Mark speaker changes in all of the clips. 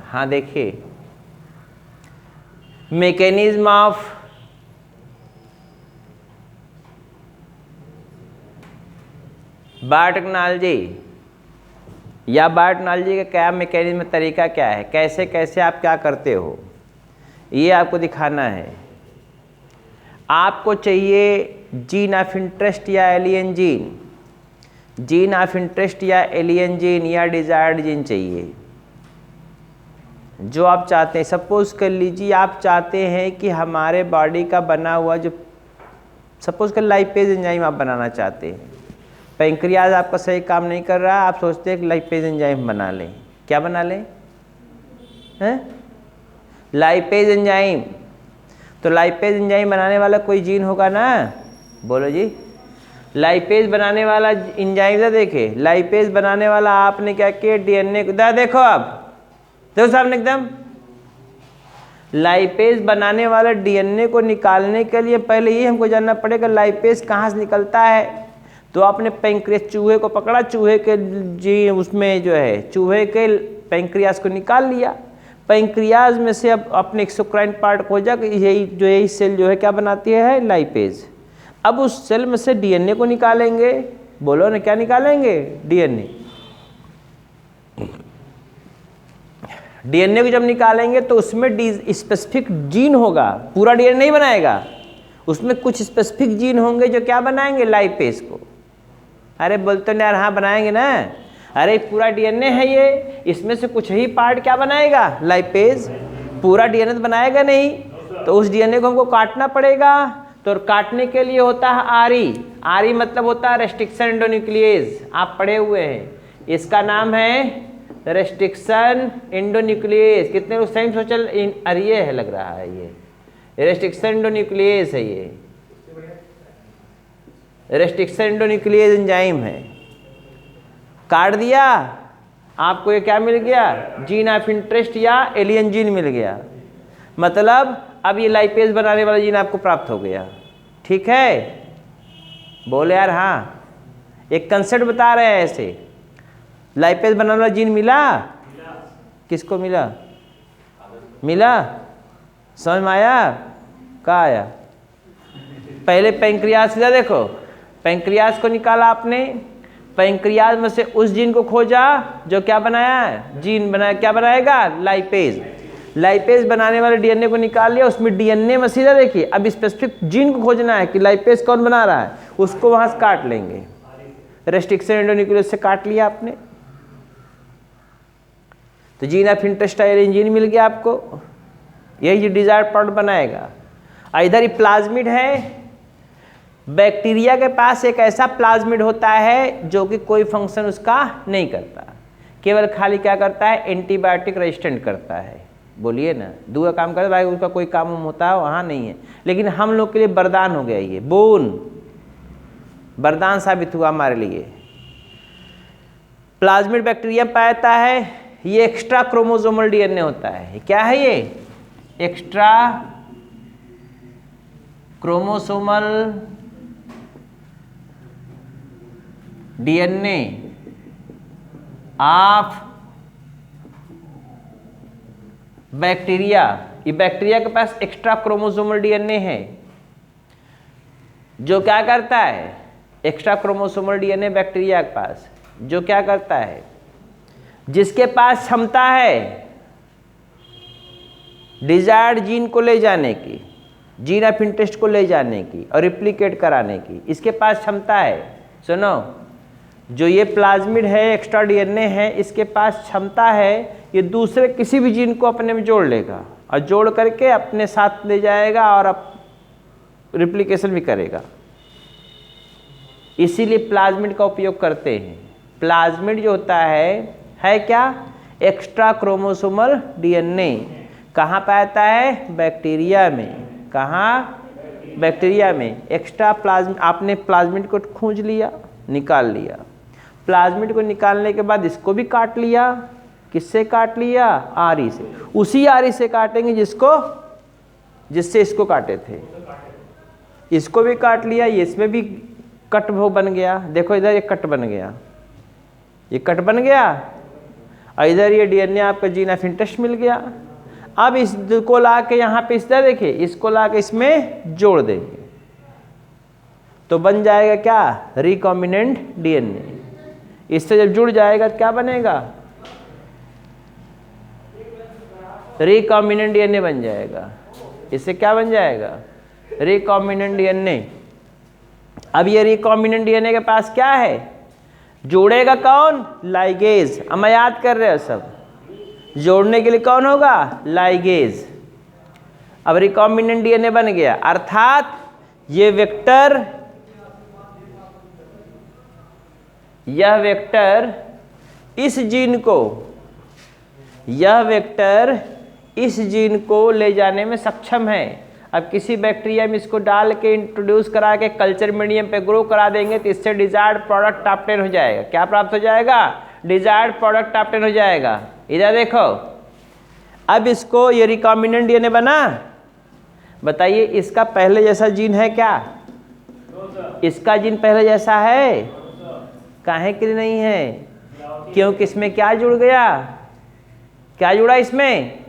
Speaker 1: हाँ देखिए, mechanism of biotechnology या बायोटेक्नोलॉजी का क्या मैकेनिज्म, तरीका क्या है, कैसे कैसे आप क्या करते हो, ये आपको दिखाना है। आपको चाहिए जीन ऑफ इंटरेस्ट या alien gene, gene of interest या एलियन जीन या डिजायर्ड जीन चाहिए जो आप चाहते हैं। सपोज कर लीजिए आप चाहते हैं कि हमारे बॉडी का बना हुआ जो, सपोज कर लाइपेज एंजाइम आप बनाना चाहते हैं, पैंक्रियाज आपका सही काम नहीं कर रहा, आप सोचते हैं कि लाइपेज एंजाइम बना लें। क्या बना लें? हैं? Lipase enzyme. तो लाइपेज एंजाइम बनाने वाला कोई जीन होगा ना, बोलो जी। लाइपेज बनाने वाला एंजाइम था, देखे लाइपेज बनाने वाला आपने क्या किया, डीएनए को देखो, आप देखो सामने एकदम, लाइपेज बनाने वाला डीएनए को निकालने के लिए पहले ये हमको जानना पड़ेगा लाइपेज कहाँ से निकलता है। तो आपने पैंक्रियास, चूहे को पकड़ा, चूहे के जी उसमें जो है चूहे के पैंक्रियास को निकाल लिया, पैंक्रियाज में से अब अपने एक्सोक्राइन पार्ट खोजा कि यही सेल जो है क्या बनाती है, लाइपेज। अब उस सेल में से डीएनए को निकालेंगे, बोलो ना क्या निकालेंगे, डीएनए। डीएनए को जब निकालेंगे तो उसमें स्पेसिफिक जीन होगा, पूरा डीएनए नहीं बनाएगा, उसमें कुछ स्पेसिफिक जीन होंगे जो क्या बनाएंगे, लाइपेज को। अरे बोलते ना यार, हाँ बनाएंगे ना, अरे पूरा डीएनए है ये, इसमें से कुछ ही पार्ट क्या बनाएगा, लाइपेज। पूरा डीएनए तो बनाएगा नहीं, तो उस डीएनए को हमको काटना पड़ेगा। तो काटने के लिए होता है आरई, आरई मतलब होता है रेस्ट्रिक्शन एंडोन्यूक्लिएज, आप पढ़े हुए हैं, इसका नाम है रेस्ट्रिक्शन एंडोन्यूक्लिएज। कितने लोग सही सोचल, अरे ये है लग रहा है, ये रेस्ट्रिक्शन एंडोन्यूक्लिएज है, ये रेस्ट्रिक्शन एंडोन्यूक्लिएज एंजाइम है। काट दिया, आपको ये क्या मिल गया, जीन ऑफ इंटरेस्ट या एलियन जीन मिल गया। मतलब अब ये लाइपेज बनाने वाला जीन आपको प्राप्त हो गया, ठीक है। बोले यार हाँ, एक कंसेप्ट बता रहे हैं ऐसे, लाइपेज बनाने वाला जीन मिला, किसको मिला, मिला, समझ में आया, कहाँ आया। पहले पैंक्रियास, देखो पैंक्रियास को निकाला आपने, पैंक्रियाज में से उस जीन को खोजा जो क्या बनाया है, जीन बनाया, क्या बनाएगा, लाइपेज। लाइपेज बनाने वाले डीएनए को निकाल लिया, उसमें डीएनए में सीधा देखिए, अब स्पेसिफिक जीन को खोजना है कि लाइपेज कौन बना रहा है, उसको वहां से काट लेंगे, रेस्ट्रिक्शन एंडोन्यूक्लियस से काट लिया आपने, तो जीन ऑफ इंटरेस्ट जीन मिल गया आपको, यही जो डिजायर्ड पार्ट बनाएगा। इधर ही प्लाज्मिड है, बैक्टीरिया के पास एक ऐसा प्लाज्मिड होता है जो कि कोई फंक्शन उसका नहीं करता, केवल खाली क्या करता है, एंटीबायोटिक रेजिस्टेंट करता है। बोलिए ना, दूसरा काम करता है भाई, उसका कोई काम होता है वहाँ नहीं है, लेकिन हम लोग के लिए वरदान हो गया, ये बोन वरदान साबित हुआ हमारे लिए। प्लाज्मिड बैक्टीरिया पाता है, ये एक्स्ट्रा क्रोमोसोमल डीएनए होता है। क्या है ये, extra chromosomal DNA of bacteria. ये बैक्टीरिया के पास एक्स्ट्रा क्रोमोसोमल डीएनए है जो क्या करता है, एक्स्ट्रा क्रोमोसोमल डीएनए बैक्टीरिया के पास जो क्या करता है, जिसके पास क्षमता है डिजायर्ड जीन को ले जाने की, जीन ऑफ इंटरेस्ट को ले जाने की और रिप्लिकेट कराने की, इसके पास क्षमता है। सुनो, जो ये प्लाज्मिड है, एक्स्ट्रा डीएनए है, इसके पास क्षमता है ये दूसरे किसी भी जीन को अपने में जोड़ लेगा और जोड़ करके अपने साथ ले जाएगा और रिप्लिकेशन भी करेगा। इसीलिए प्लाज्मिड का उपयोग करते हैं। प्लाज्मिड जो होता है क्या, एक्स्ट्रा क्रोमोसोमल डीएनए। कहाँ पाता है, बैक्टीरिया में। कहाँ, बैक्टीरिया में। एक्स्ट्रा प्लाज्मिड, आपने प्लाज्मिड को खोज लिया, निकाल लिया। प्लाज्मिड को निकालने के बाद इसको भी काट लिया। किससे काट लिया, आरी से। उसी आरी से काटेंगे जिससे इसको काटे थे, इसको भी काट लिया, ये इसमें भी कट बन गया। देखो इधर एक कट बन गया, ये कट बन गया। और इधर ये डीएनए आपका जीन ऑफ इंटरेस्ट मिल गया। अब इसको ला के यहाँ पे इस तरह देखिए, इसको ला के इसमें जोड़ देंगे तो बन जाएगा क्या, रिकॉम्बिनेंट डीएनए। इससे जब जुड़ जाएगा तो क्या बनेगा, रिकॉम्बिनेंट डीएनए बन जाएगा। इससे क्या बन जाएगा, रिकॉम्बिनेंट डीएनए। अब ये रिकॉम्बिनेंट डीएनए के पास क्या है, जोड़ेगा कौन, लाइगेज। अब मैं याद कर रहे हो सब, जोड़ने के लिए कौन होगा, लाइगेज। अब रिकॉम्बिनेंट डीएनए बन गया, अर्थात ये वेक्टर, यह वेक्टर इस जीन को, यह वेक्टर इस जीन को ले जाने में सक्षम है। अब किसी बैक्टीरिया में इसको डाल के इंट्रोड्यूस करा के कल्चर मीडियम पे ग्रो करा देंगे तो इससे डिजायर्ड प्रोडक्ट ऑब्टेन हो जाएगा। क्या प्राप्त हो जाएगा, डिजायर्ड प्रोडक्ट ऑब्टेन हो जाएगा। इधर देखो, अब इसको ये रिकॉम्बिनेंट डीएनए बना, बताइए इसका पहले जैसा जीन है क्या, इसका जीन पहले जैसा है, काहे के लिए नहीं है, क्योंकि इसमें क्या जुड़ गया, क्या जुड़ा इसमें,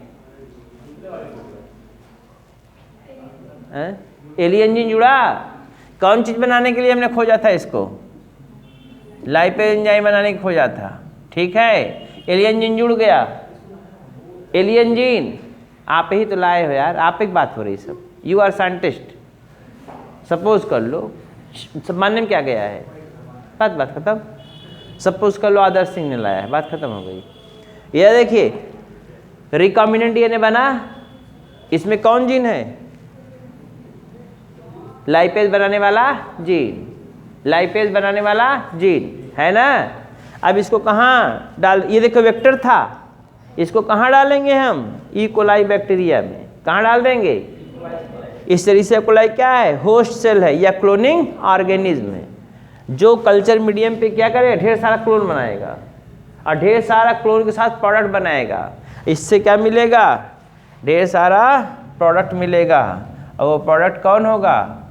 Speaker 1: एलियन जीन जुड़ा। कौन चीज बनाने के लिए हमने खोजा था इसको, लाइपेज एंजाइम बनाने के खोजा था, ठीक है। एलियन जीन जुड़ गया, एलियन जीन आप ही तो लाए हो यार, आप एक बात हो रही सब, यू आर साइंटिस्ट, सपोज कर लो, सब मानने में क्या गया है, बात खत्म। सपोज कर लो आदर्श सिंह ने लाया है, बात खत्म हो गई। यह देखिए रिकॉम्बिनेंट डीएनए बना, इसमें कौन जीन है, लाइपेज बनाने वाला जीन, लाइपेज बनाने वाला जीन है ना। अब इसको कहाँ डाल, ये देखो वेक्टर था, इसको कहाँ डालेंगे हम, ई कोलाई बैक्टीरिया में, कहाँ डाल देंगे, इस तरीके से कोलाई क्या है, होस्ट सेल है या क्लोनिंग ऑर्गेनिज्म है, जो कल्चर मीडियम पे क्या करेगा, ढेर सारा क्लोन बनाएगा और ढेर सारा क्लोन के साथ प्रोडक्ट बनाएगा। इससे क्या मिलेगा, ढेर सारा प्रोडक्ट मिलेगा। और वो प्रोडक्ट कौन होगा,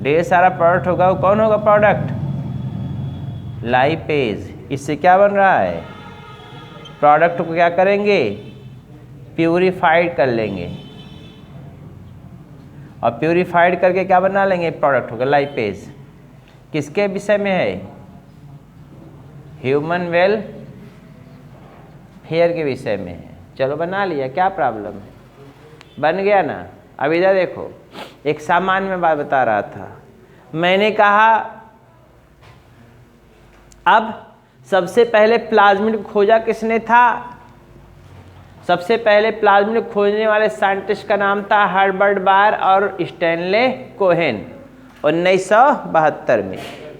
Speaker 1: ढेर सारा प्रोडक्ट होगा, वो कौन होगा प्रोडक्ट, लाइपेज। इससे क्या बन रहा है, प्रोडक्ट को क्या करेंगे, प्यूरिफाइड कर लेंगे और प्यूरिफाइड करके क्या बना लेंगे, प्रोडक्ट होगा लाइपेज। किसके विषय में है, ह्यूमन वेलफेयर के विषय में है। चलो बना लिया, क्या प्रॉब्लम है, बन गया ना। अब इधर देखो, एक सामान्य में बात बता रहा था, मैंने कहा अब सबसे पहले प्लाज्मिड खोजा किसने था, सबसे पहले प्लाज्मिड खोजने वाले साइंटिस्ट का नाम था हर्बर्ट बायर और स्टैनले कोहेन 1972 में।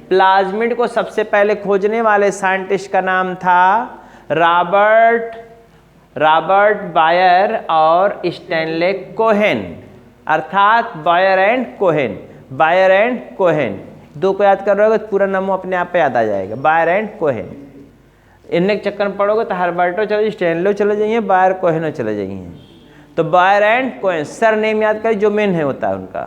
Speaker 1: प्लाज्मिड को सबसे पहले खोजने वाले साइंटिस्ट का नाम था रॉबर्ट बायर और स्टैनले कोहेन, अर्थात Boyer and Cohen, Boyer and Cohen. दो को याद कर रहे हो तो पूरा नाम अपने आप पे याद आ जाएगा, बायर एंड कोहेन। इनके चक्कर में पढ़ोगे तो हर्बर्टो चले, स्टैनले चले जाइए, बायर कोहेनो चले जाइए। तो Boyer and Cohen, sir name याद करिए, जो मेन है होता है उनका।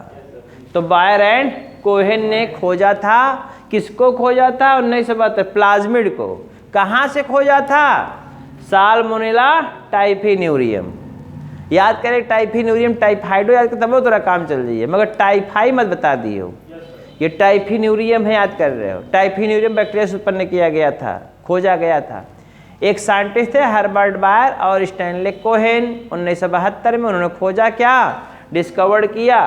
Speaker 1: तो बायर एंड कोहेन ने खोजा था, किसको खोजा था, 1972, प्लाज्मिड को। कहाँ से खोजा था, साल्मोनेला टाइफिन्यूरियम। याद करें, टाइफिन्यूरियम टाइफाइडो याद कर, तब वो थोड़ा काम चल जाइए, मगर टाइफाई मत बता दिए हो। ये टाइफिन्यूरियम है, याद कर रहे हो। टाइफिन्यूरियम बैक्टीरिया से उत्पन्न किया गया था, खोजा गया था। एक साइंटिस्ट थे हर्बर्ट बायर और स्टैनले कोहेन, 1972 में उन्होंने खोजा, क्या डिस्कवर्ड किया,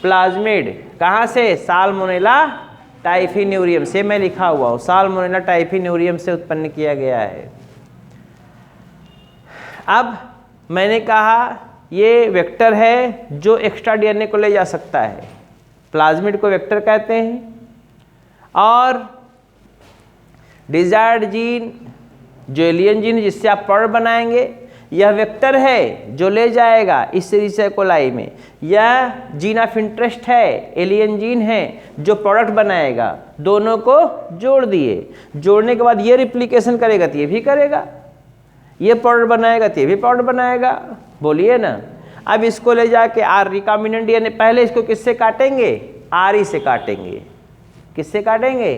Speaker 1: प्लाज्मिड। कहाँ से, साल्मोनेला टाइफिन्यूरियम से, मैं लिखा हुआ हूँ, साल्मोनेला टाइफिन्यूरियम से उत्पन्न किया गया है। अब मैंने कहा ये वेक्टर है जो एक्स्ट्रा डीएनए को ले जा सकता है, प्लाज्मिड को वेक्टर कहते हैं। और डिजायर्ड जीन जो एलियन जीन जिससे आप प्रोडक्ट बनाएंगे, यह वेक्टर है जो ले जाएगा इस सीरीज कोलाई में। यह जीन ऑफ इंटरेस्ट है, एलियन जीन है जो प्रोडक्ट बनाएगा। दोनों को जोड़ दिए, जोड़ने के बाद ये रिप्लिकेशन करेगा तो ये भी करेगा, ये प्रोडक्ट बनाएगा तो ये भी प्रोडक्ट बनाएगा, बोलिए ना। अब इसको ले जाके आर रिकॉम्बिनेंट डीएनए, पहले इसको किससे काटेंगे, आर ई से काटेंगे। किससे काटेंगे,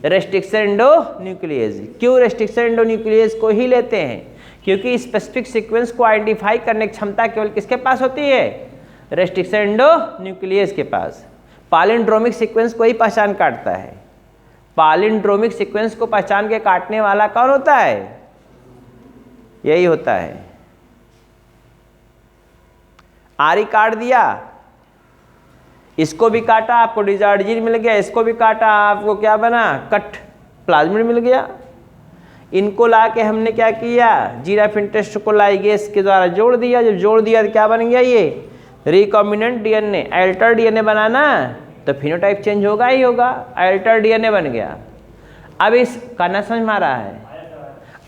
Speaker 1: रेस्ट्रिक्शन एंडोन्यूक्लियस। क्यों रेस्ट्रिक्शन एंडोन्यूक्लियस को ही लेते हैं? क्योंकि स्पेसिफिक सीक्वेंस को आइडेंटिफाई करने की क्षमता केवल किसके पास होती है? रेस्ट्रिक्शन एंडोन्यूक्लियस के पास। पालिंड्रोमिक सीक्वेंस को ही पहचान काटता है। पालिंड्रोमिक सीक्वेंस को पहचान के काटने वाला कौन होता है? यही होता है। आरी काट दिया, इसको भी काटा, आपको डिजायर्ड जीन मिल गया, इसको भी काटा, आपको क्या बना? कट प्लाज्मिड मिल गया। इनको ला के हमने क्या किया? जीन ऑफ इंटरेस्ट को लाइगेस के द्वारा जोड़ दिया। जब जोड़ दिया तो क्या बन गया? ये रिकॉम्बिनेंट डीएनए। अल्टर डीएनए बनाना तो फिनोटाइप चेंज होगा ही होगा। अल्टर डीएनए बन गया। अब इस कहना समझ में आ रहा है?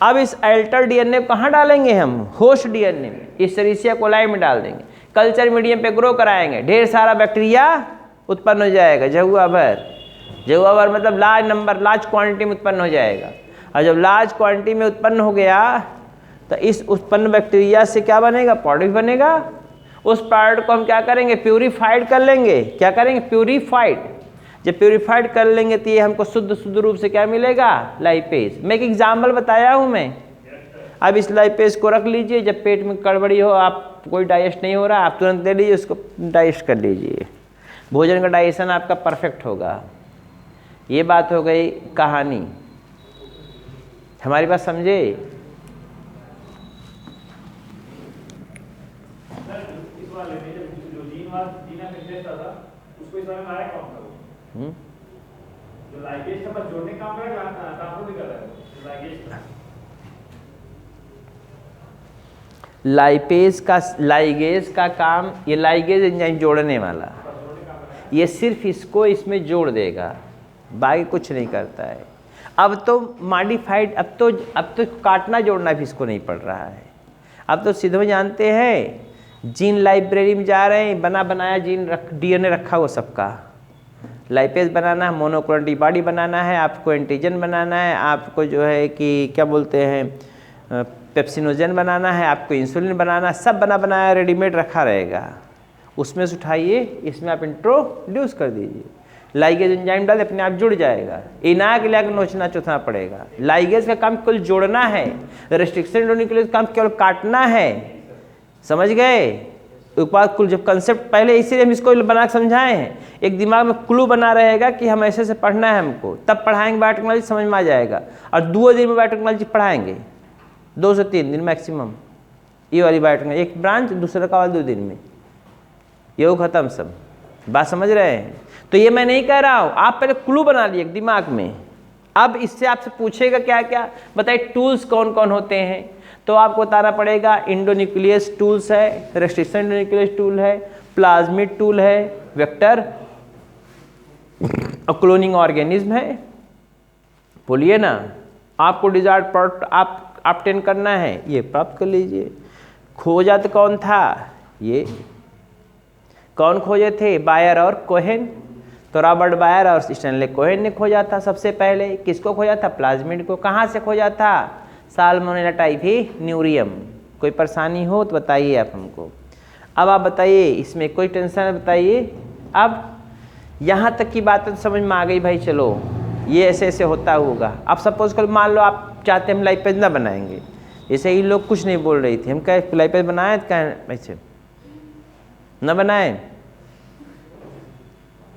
Speaker 1: अब इस अल्टर डीएनए को कहाँ डालेंगे हम? होस्ट डीएनए में, इसेरिशिया कोलाई में डाल देंगे। कल्चर मीडियम पे ग्रो कराएंगे, ढेर सारा बैक्टीरिया उत्पन्न हो जाएगा। जहुआ भर मतलब लार्ज क्वांटिटी में उत्पन्न हो जाएगा। और जब लार्ज क्वांटिटी में उत्पन्न हो गया तो इस उत्पन्न बैक्टीरिया से क्या बनेगा? प्रोडक्ट बनेगा। उस प्रोडक्ट को हम क्या करेंगे? प्यूरिफाइड कर लेंगे। क्या करेंगे? प्यूरिफाइड। जब प्यूरिफाइड कर लेंगे तो ये हमको शुद्ध रूप से क्या मिलेगा? लाइपेज। मैं एक एग्जाम्पल बताया हूँ मैं। अब इस लाइपेज को रख लीजिए, जब पेट में गड़बड़ी हो, आप कोई डाइजेस्ट नहीं हो रहा, आप तुरंत ले लीजिए, उसको डाइजेस्ट कर लीजिए। भोजन का डाइजेशन आपका परफेक्ट होगा। ये बात हो गई कहानी। हमारी बात समझे? लाइपेज का लाइगेज का काम, ये लाइगेज एंजाइम जोड़ने वाला, ये सिर्फ इसको इसमें जोड़ देगा, बाकी कुछ नहीं करता है। अब तो मॉडिफाइड, अब तो काटना जोड़ना भी इसको नहीं पड़ रहा है। अब तो सीधे जानते हैं, जीन लाइब्रेरी में जा रहे हैं, बना बनाया जीन डीएनए रखा हुआ सबका। लाइपेज बनाना है, मोनोक्लोनल एंटीबॉडी बनाना है, आपको एंटीजन बनाना है, आपको जो है कि क्या बोलते हैं पेप्सिनोजन बनाना है, आपको इंसुलिन बनाना, सब बना बनाया रेडीमेड रखा रहेगा। उसमें से उठाइए, इसमें आप इंट्रोड्यूस कर दीजिए, लाइगेज एंजाइम डाल, अपने आप जुड़ जाएगा। इना के लिए नोचना चोथना पड़ेगा। लाइगेज का काम केवल जोड़ना है, रेस्ट्रिक्शन एंडोन्यूक्लियस का काम केवल काटना है। समझ गए? एक बात कुल जब कंसेप्ट पहले इसीलिए हम इसको बना के समझाए हैं, एक दिमाग में क्लू बना रहेगा कि हम ऐसे से पढ़ना है हमको, तब पढ़ाएंगे बायोटेक्नोलॉजी समझ में आ जाएगा। और 2 दिन में बायोटेक्नोलॉजी पढ़ाएंगे, 2 से 3 दिन मैक्सिमम। ये वाली बायोटेक्नोलॉजी एक ब्रांच, दूसरा का 2 दिन में, ये खत्म सब। बात समझ रहे हैं? तो ये मैं नहीं कह रहा हूँ, आप पहले क्लू बना लिए दिमाग में। अब इससे आपसे पूछेगा क्या क्या, बताइए टूल्स कौन कौन होते हैं, तो आपको बताना पड़ेगा। इंडोन्यूक्लियस टूल्स है, रेस्ट्रिक्शन एंडोन्यूक्लियस टूल है, प्लाज्मिड टूल है, वेक्टर और क्लोनिंग ऑर्गेनिज्म है। बोलिए ना, आपको डिजायर्ड प्रोडक्ट आप ऑब्टेन करना है, ये प्राप्त कर लीजिए। खोजा तो कौन था? ये कौन खोजे थे? बायर और कोहेन। तो रॉबर्ट बायर और स्टैनले कोहेन ने खोजा था सबसे पहले। किसको खोजा था? प्लाज्मिड को। कहाँ से खोजा था? साल्मोनेला टाइफिन्यूरियम। कोई परेशानी हो तो बताइए आप हमको। अब आप बताइए, इसमें कोई टेंशन बताइए। अब यहाँ तक की बात तो समझ में आ गई भाई, चलो ये ऐसे ऐसे होता होगा। अब सपोज कर मान लो आप चाहते हम लाइपेज ना बनाएंगे, जैसे ये लोग कुछ नहीं बोल रही थी, हम कहे लाइपेज बनाए तो कहें ऐसे न बनाए।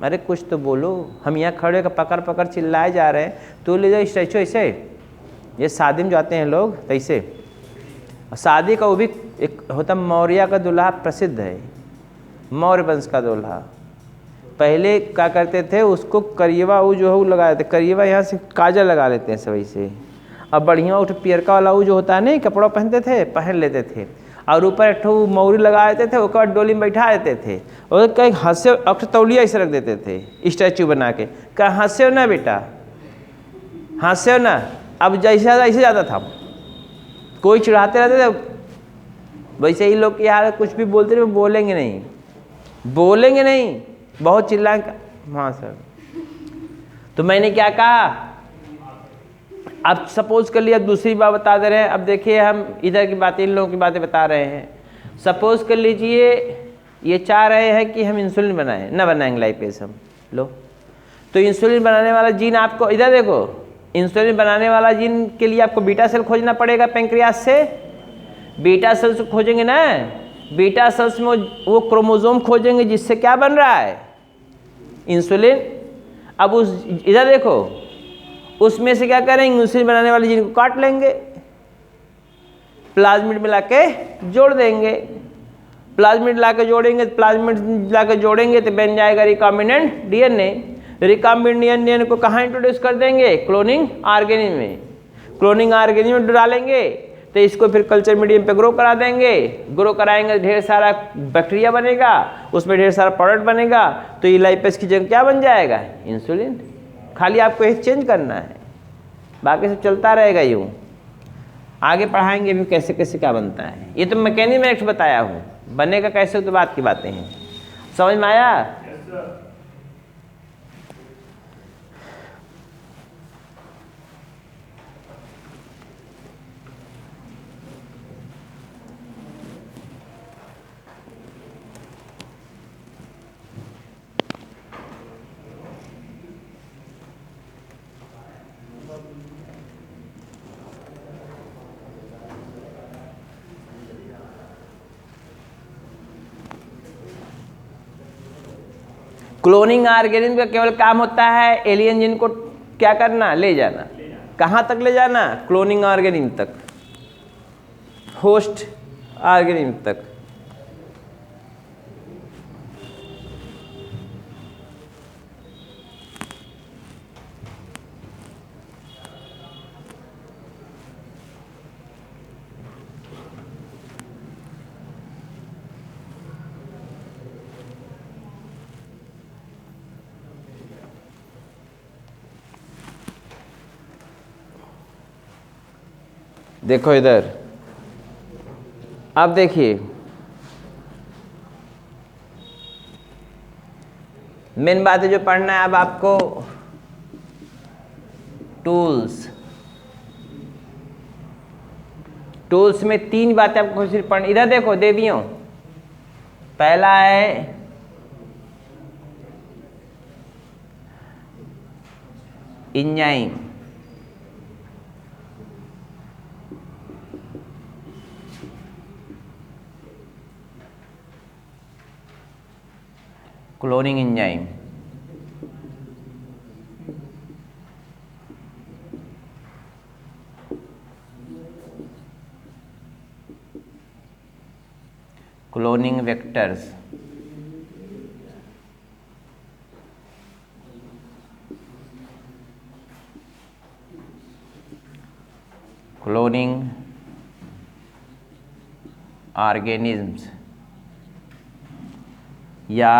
Speaker 1: अरे कुछ तो बोलो, हम यहाँ खड़े होकर पकड़ पकड़ चिल्लाए जा रहे हैं, तो ले जाओ स्टैचू ऐसे। ये शादी में जाते हैं लोग तैसे, और शादी का वो भी एक होता, मौर्य का दूल्हा प्रसिद्ध है, मौर्य वंश का दूल्हा। पहले क्या करते थे, उसको करिएवा वो जो है वो लगा देते, करिएवा यहाँ से काजल लगा लेते हैं सभी से। अब बढ़िया उठ पियरका वाला वो जो होता है नहीं, कपड़ा पहनते थे, पहन लेते थे, और ऊपर एक मौरी लगा देते थे, उसके बाद डोली में बैठा देते थे, और कहीं हंसे अक्ट तौलिया ऐसे रख देते थे स्टैचू बना के। क्या हंसे हो ना बेटा, हंसे हो ना। अब जैसे ऐसे जाता था, कोई चिढ़ाते रहते थे, वैसे ही लोग यार कुछ भी बोलते थे, बोलेंगे नहीं, बोलेंगे नहीं, बहुत चिल्लाएंगे। हाँ सर, तो मैंने क्या कहा, अब सपोज कर लिया, दूसरी बात बता दे रहे हैं। अब देखिए हम इधर की बातें, इन लोगों की बातें बता रहे हैं। सपोज कर लीजिए ये चाह रहे हैं कि हम इंसुलिन बनाएं, ना बनाएंगे लाइपेज हम, लो तो इंसुलिन बनाने वाला जीन आपको, इधर देखो, इंसुलिन बनाने वाला जीन के लिए आपको बीटा सेल खोजना पड़ेगा पेंक्रियास से। बीटा सेल्स खोजेंगे ना, बीटा सेल्स में वो क्रोमोसोम खोजेंगे जिससे क्या बन रहा है, इंसुलिन। अब उस, इधर देखो, उसमें से क्या करेंगे, इंसुलिन बनाने वाले जीन को काट लेंगे, प्लाज्मिड मिला के जोड़ देंगे। प्लाज्मिड ला के जोड़ेंगे, प्लाज्मिड ला के जोड़ेंगे तो बन जाएगा रिकॉम्बिनेंट डीएनए। रिकॉम्बिनेंट डीएनए को कहाँ इंट्रोड्यूस कर देंगे, क्लोनिंग ऑर्गेनिज्म में। क्लोनिंग ऑर्गेनिज्म में डालेंगे तो इसको फिर कल्चर मीडियम पे ग्रो करा देंगे। ग्रो कराएंगे ढेर सारा बैक्टीरिया बनेगा, उसमें ढेर सारा प्रोडक्ट बनेगा, तो ये लाइपेज की जगह क्या बन जाएगा, इंसुलिन। खाली आपको एक चेंज करना है, बाकी सब चलता रहेगा यूँ। आगे पढ़ाएंगे भी कैसे कैसे क्या बनता है। ये तो मैकेनिज्म बताया हूँ, बनेगा कैसे तो बात की बातें हैं। समझ में आया? क्लोनिंग ऑर्गेनिज्म का केवल काम होता है एलियन जीन को क्या करना, ले जाना। कहाँ तक ले जाना, क्लोनिंग ऑर्गेनिज्म तक, होस्ट ऑर्गेनिज्म तक। देखो इधर, अब देखिए मेन बात है जो पढ़ना है अब आपको, टूल्स। टूल्स में 3 बातें आपको सिर्फ पढ़नी। इधर देखो देवियों, पहला है enzyme, cloning enzyme. Cloning vectors, cloning organisms या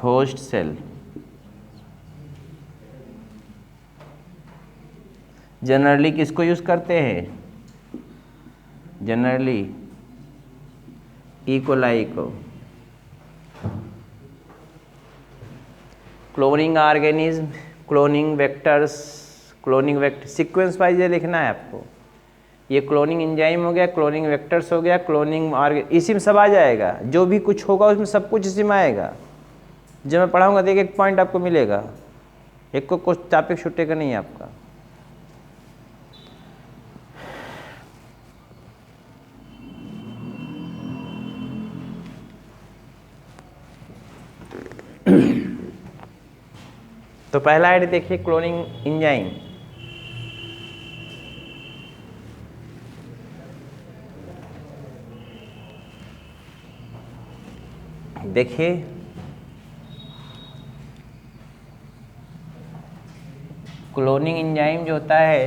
Speaker 1: होस्ट सेल। जनरली किसको यूज करते हैं, जनरली ई कोलाई को। Cloning organism, cloning vectors, cloning vector sequence wise ये लिखना है आपको। ये क्लोनिंग एंजाइम हो गया, क्लोनिंग वेक्टर्स हो गया, क्लोनिंग ऑर्गेन, इसी में सब आ जाएगा। जो भी कुछ होगा उसमें सब कुछ इसी में आएगा। जब मैं पढ़ाऊंगा तो एक पॉइंट आपको मिलेगा, एक को कुछ टॉपिक छूटेगा नहीं आपका। तो पहला आइडिया देखिए, क्लोनिंग एंजाइम। देखिए क्लोनिंग एंजाइम जो होता है,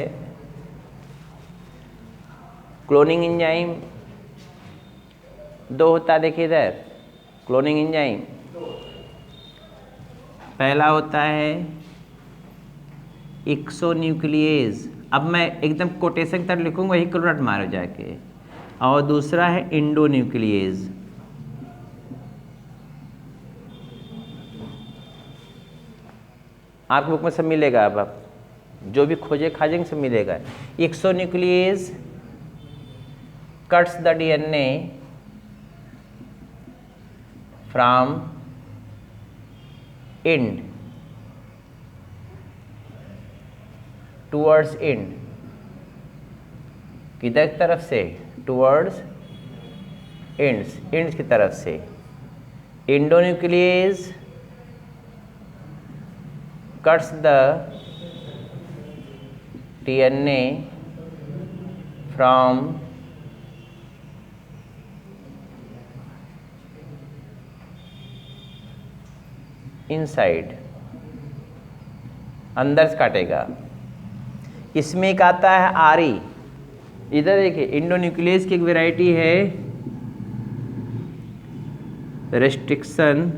Speaker 1: क्लोनिंग एंजाइम 2 होता है। देखिए इधर क्लोनिंग एंजाइम पहला होता है एक्सोन्यूक्लियेज। अब मैं एकदम कोटेशन की तरह लिखूंगा, वही क्लोनट मारो जाके। और दूसरा है इंडोन्यूक्लियेज। आपकी बुक में सब मिलेगा, अब आप जो भी खोजे खाजेंगे सब मिलेगा। Exonuclease cuts the DNA from end towards end, किधर की तरफ से? टूवर्ड्स इंड्स की तरफ से। Endonuclease cuts the DNA from inside, अंदर से काटेगा। इसमें एक आता है आरी, इधर देखिए एंडोन्यूक्लियस की एक वैरायटी है रेस्ट्रिक्शन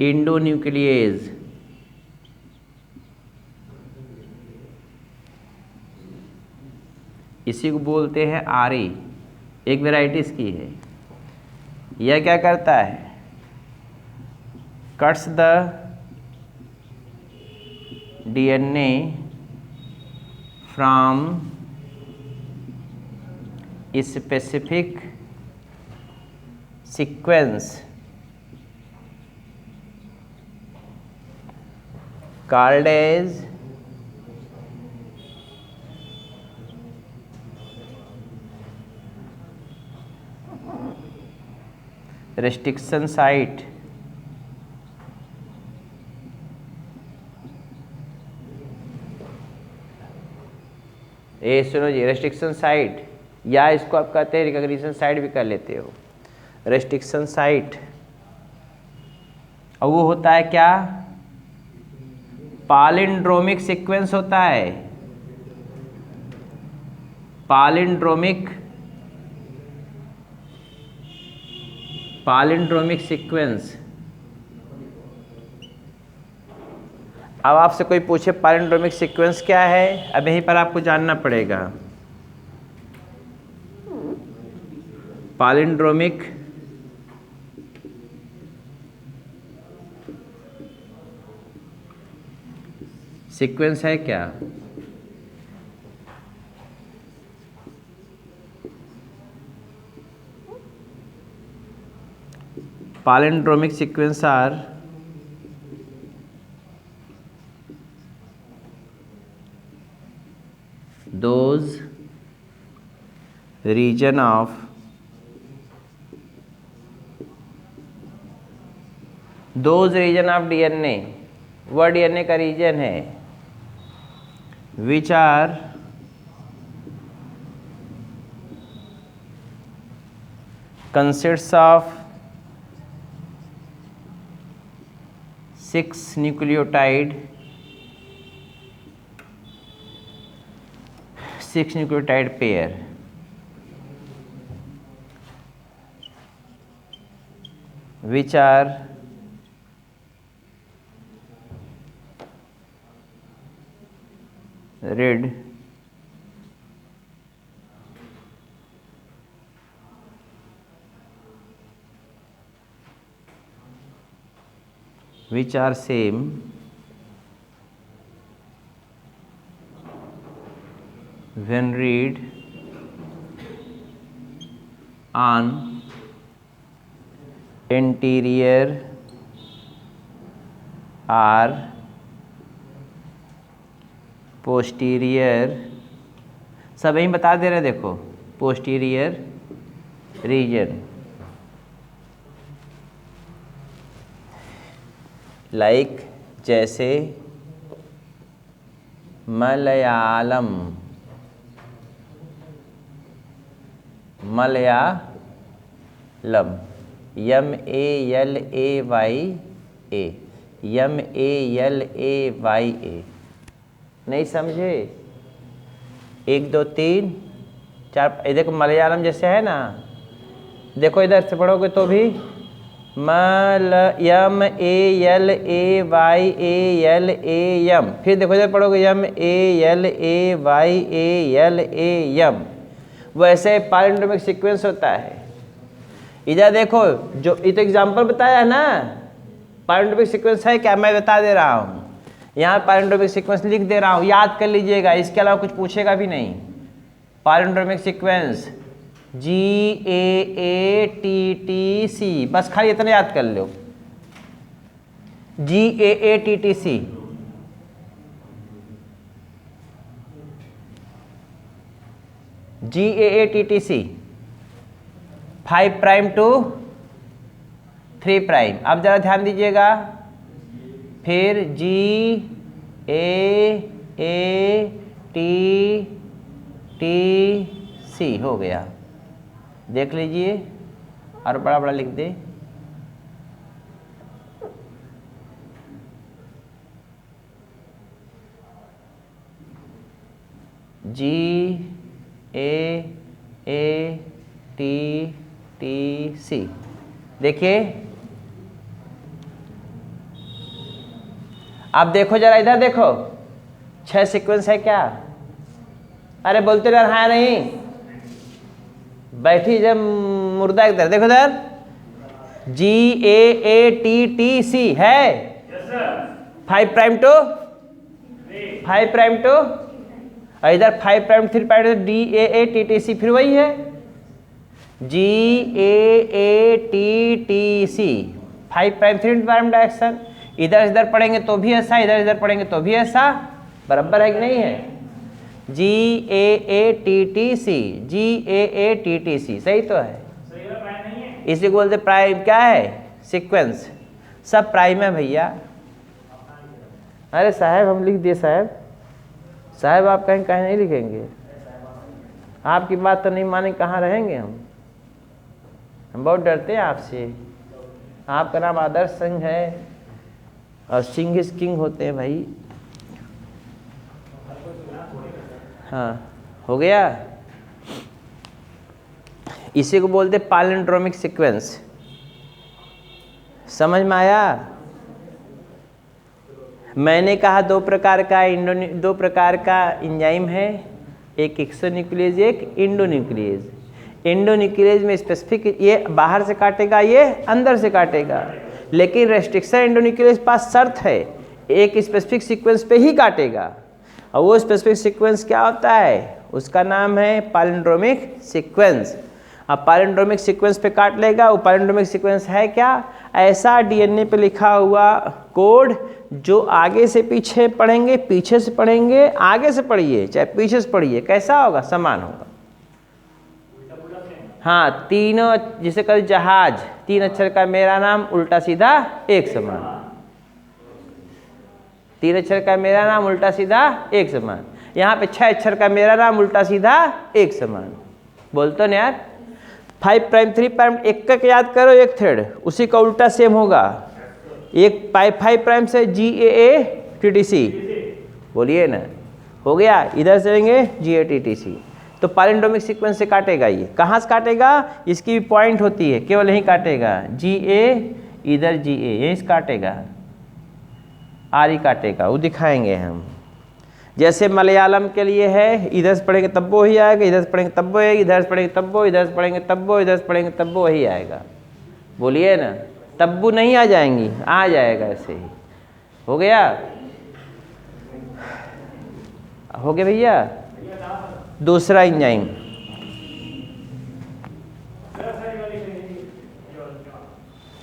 Speaker 1: एंडोन्यूक्लियस, इसी को बोलते हैं आरी, एक वैरायटी इसकी है। यह क्या करता है? Cuts the DNA from specific sequence called as restriction site, ये सुनो जी, रेस्ट्रिक्शन साइट, या इसको आप कहते हैं रिकॉग्निशन साइट भी कर लेते हो, रेस्ट्रिक्शन साइट। और वो होता है क्या? पालिंड्रोमिक सीक्वेंस होता है, पालिंड्रोमिक सीक्वेंस। अब आपसे कोई पूछे पालिंड्रोमिक सीक्वेंस क्या है, अब यहीं पर आपको जानना पड़ेगा। पालिंड्रोमिक सीक्वेंस है क्या? palindromic sequence are those region of DNA, वह DNA का रीजन है which are consists of 6 nucleotide pair, which are read which are same when read on anterior or posterior, सब यही बता दे रहे, देखो पोस्टीरियर रीजन, लाइक जैसे मलयालम, MALAYA, नहीं समझे? 1 2 3 4, देखो मलयालम जैसे है ना, देखो इधर से पढ़ोगे तो भी MALAYALAM, फिर देखो इधर पढ़ोगे MALAYALAM, वैसे पालिंड्रोमिक सीक्वेंस होता है। इधर देखो, जो ये तो एग्जाम्पल बताया है ना, पालिंड्रोमिक सीक्वेंस है क्या, मैं बता दे रहा हूँ, यहाँ पालिंड्रोमिक सीक्वेंस लिख दे रहा हूँ, याद कर लीजिएगा, इसके अलावा कुछ पूछेगा भी नहीं। पालिंड्रोमिक सीक्वेंस GAATTC, बस खाली इतना याद कर लो, GAATTC। GAATTC 5 prime to 3 prime. अब जरा ध्यान दीजिएगा, फिर GAATTC हो गया, देख लीजिए, और बड़ा बड़ा लिख दे। GAATTC, देखिए। आप देखो जरा, इधर देखो, 6 सीक्वेंस है क्या? अरे बोलते रह, हाँ नहीं, बैठी जब मुर्दा इधर देखो, इधर GAATTC है। 5 प्राइम टू 5 प्राइम टू, इधर 5 प्राइम 3 प्राइम, DAATTC फिर वही है, GAATTC 5 प्राइम 3 प्राइम डायरेक्शन। इधर इधर पढ़ेंगे तो भी ऐसा, इधर इधर पढ़ेंगे तो भी ऐसा, बराबर है कि नहीं है? GAATTC सही तो है, इसी को बोलते प्राइम, क्या है? सीक्वेंस। सब प्राइम है भैया। अरे साहब हम लिख दिए साहब, साहब आप कहीं कहीं नहीं लिखेंगे, आपकी बात तो नहीं माने, कहाँ रहेंगे हम बहुत डरते हैं आपसे। आपका नाम आदर्श सिंह है और सिंह इज किंग होते हैं भाई। हाँ हो गया, इसी को बोलते पैलिंड्रोमिक सीक्वेंस। समझ में आया? मैंने कहा दो प्रकार का एंजाइम है, एक एक्सोन्यूक्लियेज, एक एंडोन्यूक्लियेज। एंडोन्यूक्लियेज में स्पेसिफिक, ये बाहर से काटेगा, ये अंदर से काटेगा, लेकिन रेस्ट्रिक्शन एंडोन्यूक्लियेज पास शर्त है, एक स्पेसिफिक सीक्वेंस पे ही काटेगा, और वो स्पेसिफिक सीक्वेंस क्या होता है? उसका नाम है पैलिंड्रोमिक सीक्वेंस। अब पैलिंड्रोमिक सीक्वेंस पे काट लेगा, वो पैलिंड्रोमिक सीक्वेंस है क्या? ऐसा डीएनए पे लिखा हुआ कोड जो आगे से पीछे पढ़ेंगे, पीछे से पढ़ेंगे, आगे से पढ़िए चाहे पीछे से पढ़िए, कैसा होगा? समान होगा। हाँ, तीनों, जिसे कहते जहाज, 3 अक्षर का मेरा नाम उल्टा सीधा एक समान, 3 अक्षर का मेरा नाम उल्टा सीधा एक समान। यहाँ पे 6 अक्षर का मेरा नाम उल्टा सीधा एक समान। बोलते ना यार, 5 प्राइम 3 प्राइम, एक का याद करो, एक थ्रेड, उसी का उल्टा सेम होगा। एक 5 प्राइम से GAATTC, बोलिए ना, हो गया। इधर से लेंगे GAATTC, तो पैलिंड्रोमिक सीक्वेंस से काटेगा। ये कहाँ से काटेगा? इसकी भी पॉइंट होती है, केवल यहीं काटेगा, GA, इधर GA, यहीं से काटेगा, आरी काटेगा, वो दिखाएंगे हम। जैसे मलयालम के लिए है, इधर से पढ़ेंगे तब वो ही आएगा, इधर से पढ़ेंगे तब वो आएगा, इधर से पढ़ेंगे तब वो, इधर से पढ़ेंगे तब वो, इधर से पढ़ेंगे तब वो वही आएगा। बोलिए ना, तब्बू नहीं आ जाएंगी, आ जाएगा ऐसे ही। हो गया? हो गया भैया? दूसरा एंजाइम,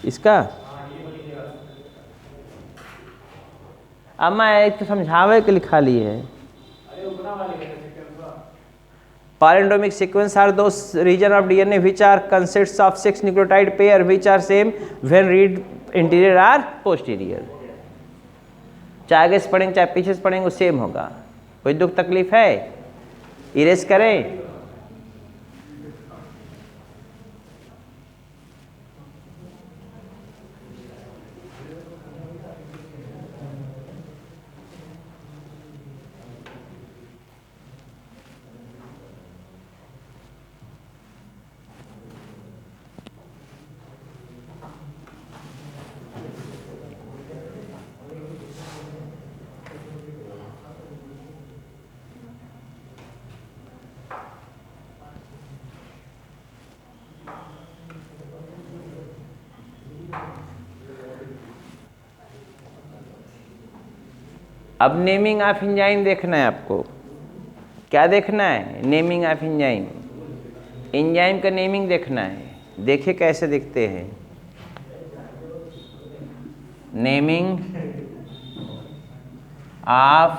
Speaker 1: इसका अब मैं एक तो समझावे के लिखा ली है। Palindromic sequence are those regions of DNA which are consists of 6 nucleotide pair which are same when read interior or posterior. चाहे आगे से पढ़ेंगे चाहे पीछे से पढ़ेंगे, वो सेम होगा। कोई दुख तकलीफ है? इरेज करें? अब नेमिंग ऑफ एंजाइम देखना है आपको। क्या देखना है? Naming of enzyme. एंजाइम का नेमिंग देखना है। देखिए कैसे दिखते हैं। Naming of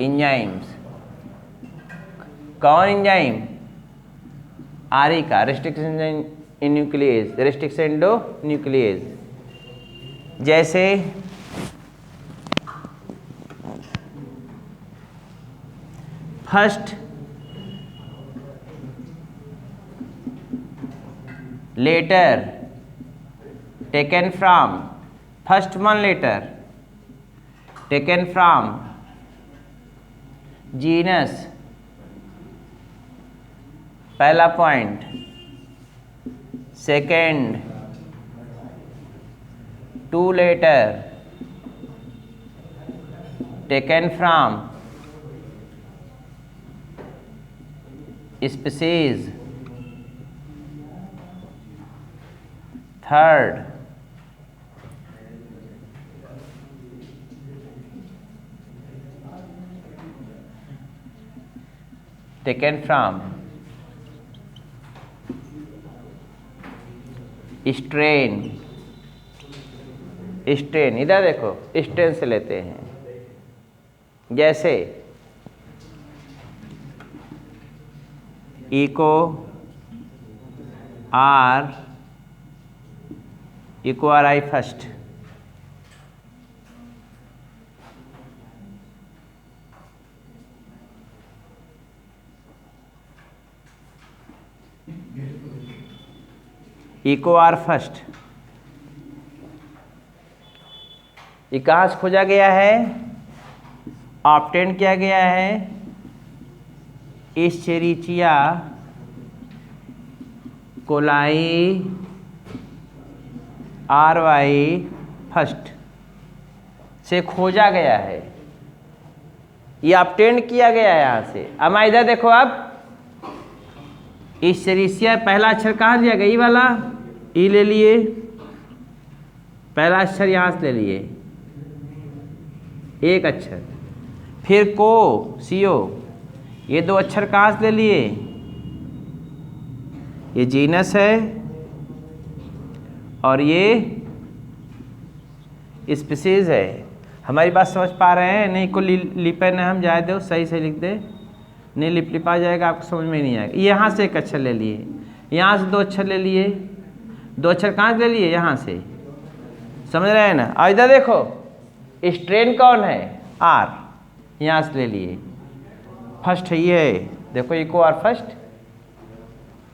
Speaker 1: enzymes. कौन एंजाइम? आरई का restriction endonuclease, restriction endonuclease. जैसे first letter taken from, first one letter taken from genus, पहला point. Second two letter taken from species, third taken from strain, strain. इधर देखो strain से लेते हैं। जैसे eco R I first, eco R first. ये कहाँ से खोजा गया है? ऑब्टेन किया गया है एस्चेरिचिया कोलाई RY फर्स्ट से खोजा गया है। ये ऑब्टेन किया गया है यहाँ से। अब इधर देखो, अब एस्चेरिचिया पहला अक्षर कहाँ लिया गया? ई वाला, ई ले लिए, पहला अक्षर यहाँ से ले लिए, एक अक्षर। फिर को CO, ये दो अक्षर कहाँ से ले लिए? ये जीनस है और ये स्पीसीज है। हमारी बात समझ पा रहे हैं? नहीं को लिपन हम जाए दो, सही से लिख दे, नहीं लिपा जाएगा आपको समझ में नहीं आएगा। यहाँ से एक अक्षर ले लिए, यहाँ से दो अक्षर ले लिए, दो अक्षर कहाँ से ले लिए? यहाँ से। समझ रहे हैं ना? और इधर देखो स्ट्रेन कौन है? R, यहाँ से ले लिए, फर्स्ट है ये। देखो इको आर फर्स्ट।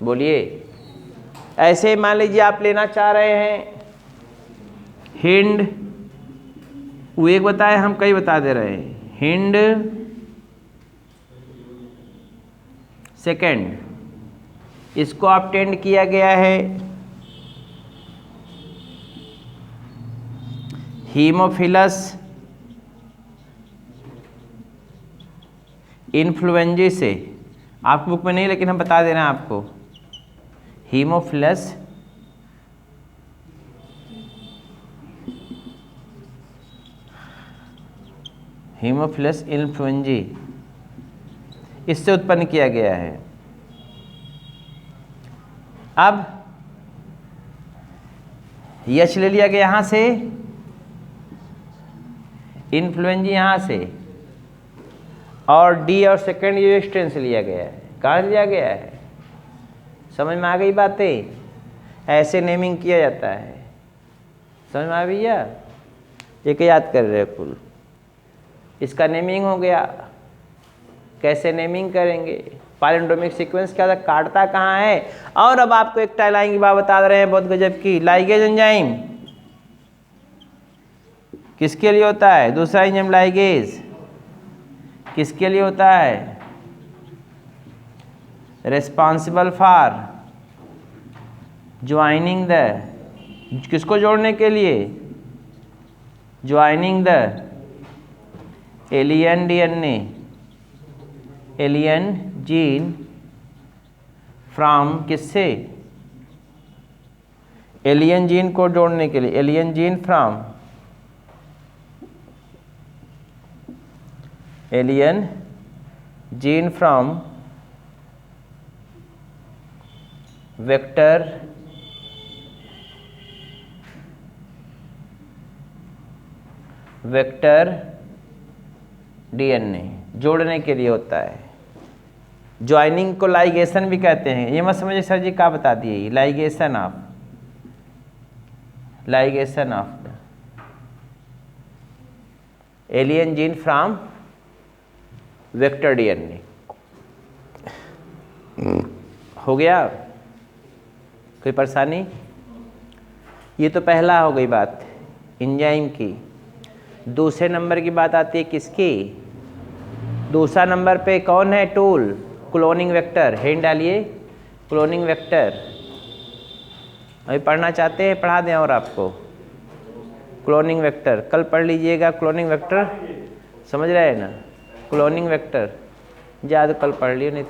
Speaker 1: बोलिए। ऐसे मान लीजिए आप लेना चाह रहे हैं हिंड, वो एक बताए, हम कई बता दे रहे हैं। हिंड सेकेंड, इसको ऑब्टेन किया गया है हीमोफिलस इन्फ्लुएंजा से। आपकी बुक में नहीं, लेकिन हम बता दे रहे हैं आपको। हीमोफिलस इन्फ्लुएंजा, इससे उत्पन्न किया गया है। अब यश ले लिया गया यहाँ से, इन्फ्लुएंजा यहाँ से, और डी और सेकेंड ये स्ट्रेन से लिया गया है। कहाँ लिया गया है? समझ में आ गई बातें? ऐसे नेमिंग किया जाता है। समझ में आ भैया? एक याद कर रहे कुल, इसका नेमिंग हो गया। कैसे नेमिंग करेंगे? पैलिंड्रोमिक सीक्वेंस क्या था, काटता कहाँ है। और अब आपको एक टाइलाइन की बात बता रहे हैं बहुत गजब की। लाइगेज एंजाइम किसके लिए होता है? दूसरा एंजाइम लाइगेज किसके लिए होता है? रिस्पॉन्सिबल फॉर ज्वाइनिंग द, किसको जोड़ने के लिए? Joining the alien DNA, alien gene from, किससे? एलियन जीन को जोड़ने के लिए, alien gene from alien gene from vector DNA जोड़ने के लिए होता है। ज्वाइनिंग को लाइगेशन भी कहते हैं। ये मत समझिए सर जी क्या बता दिए, ligation of alien gene from vector DNA. हो गया, कोई परेशानी? ये तो पहला हो गई बात एंजाइम की। दूसरे नंबर की बात आती है किसकी? दूसरा नंबर पे कौन है टूल? Cloning vector. हेड डालिए, क्लोनिंग वेक्टर। अभी पढ़ना चाहते हैं पढ़ा दें और आपको क्लोनिंग वेक्टर कल पढ़ लीजिएगा। क्लोनिंग वेक्टर समझ रहे हैं ना? क्लोनिंग वेक्टर या तो कल पढ़ लियो, नहीं